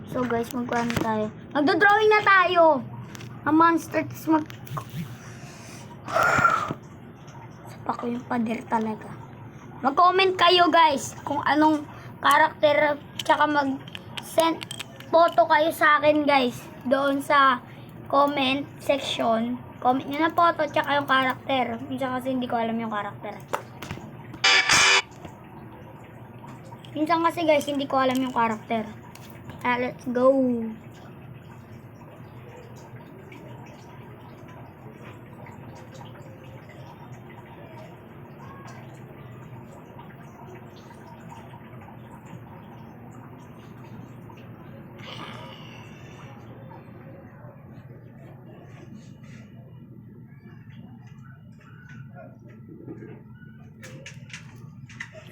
So guys, magkuhan tayo. Magdodrawing na tayo. Ang monster, tapos Sapa ko yung pader talaga. Mag-comment kayo guys kung anong karakter, tsaka mag-send photo kayo sa akin guys. Doon sa comment section. Comment nyo na photo, tsaka yung karakter. Minsan kasi hindi ko alam yung karakter. Minsan kasi guys, hindi ko alam yung karakter. Let's go.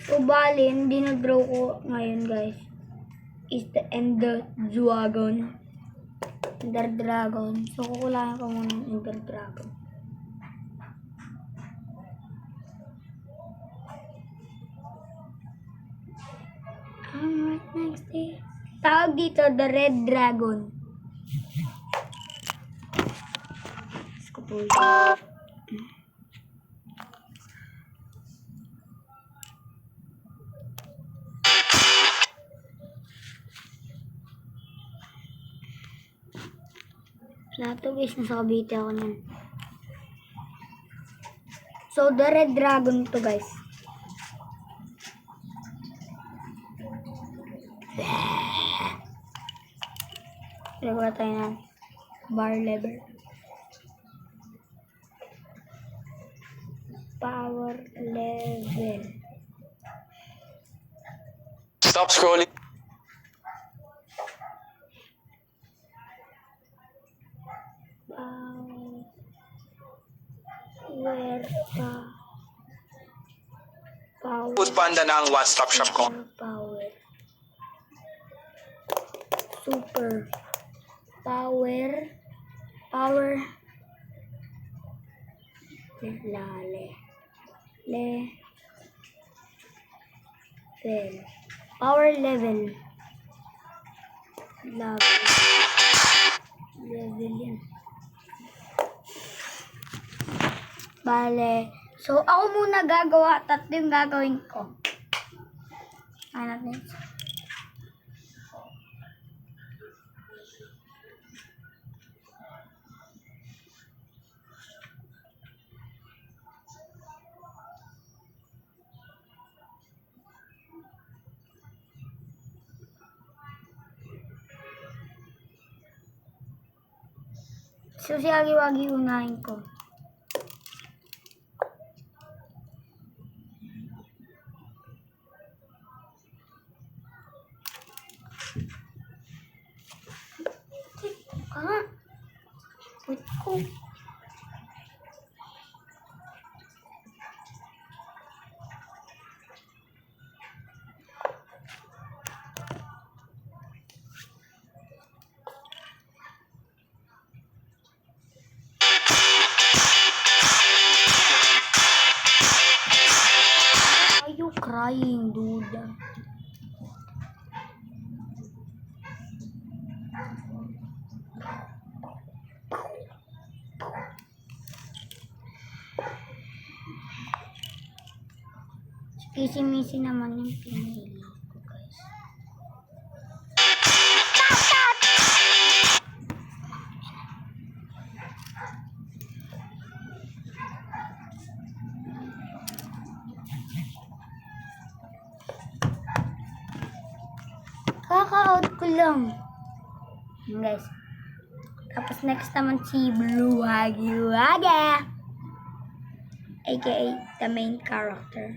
So, bali, hindi na-draw ko ngayon, guys, is the Ender Dragon. Ender Dragon. So, kukulangin ko muna yung Ender Dragon. What next is? Tawag dito, the Red Dragon. Let's go po. Lahat to guys, nasa Cavite ako niyan. So, the Red Dragon to guys. Gagawa tayo ng bar level. Power level. Stop scrolling. Power. Food Panda na ang one-stop shop ko. Power. Super. Power. Power. Lale. Level. Power level. Level yan. Bale. So, ako muna gagawa. Tatlo yung gagawin ko. Hanap natin. So, si Agi-Wagi unahin ko. Wait ko. Are you crying, dude? Kisi-misi naman yung pinili ko, guys. Kaka-out ko lang. Guys. Tapos next naman si Blue Agi-Wagi, aka the main character.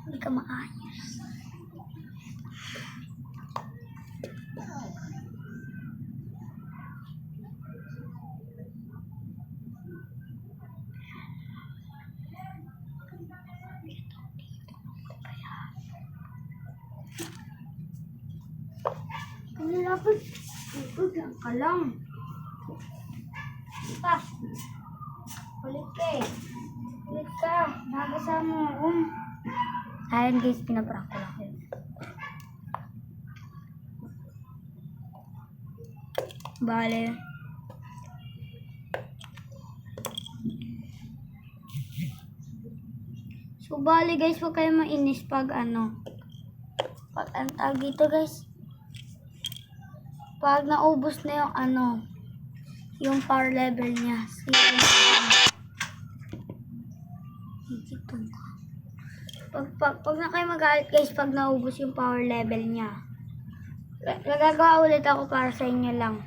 Hindi ka maayos. Ano lapit? Ipag lang ka lang. Pa. Ulit ka eh. Ulit ka. Nakasama ako. Ayun guys, pinaprank ko lang kayo. Bale. So, bale guys, huwag kayo mainis pag pag ang tawag dito guys. Pag naubos na yung yung power level niya. Pag na kayo magalit guys, pag naubos yung power level niya. Gagawa ulit ako para sa inyo lang.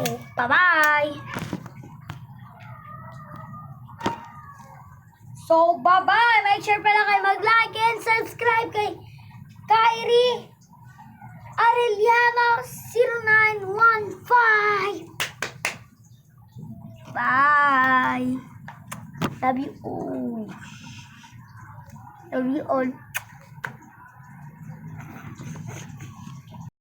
So, bye-bye! So, bye-bye! Make sure pala kayo mag-like and subscribe kay Kyrie Arellano 0915. Bye! Love you all. Love you all.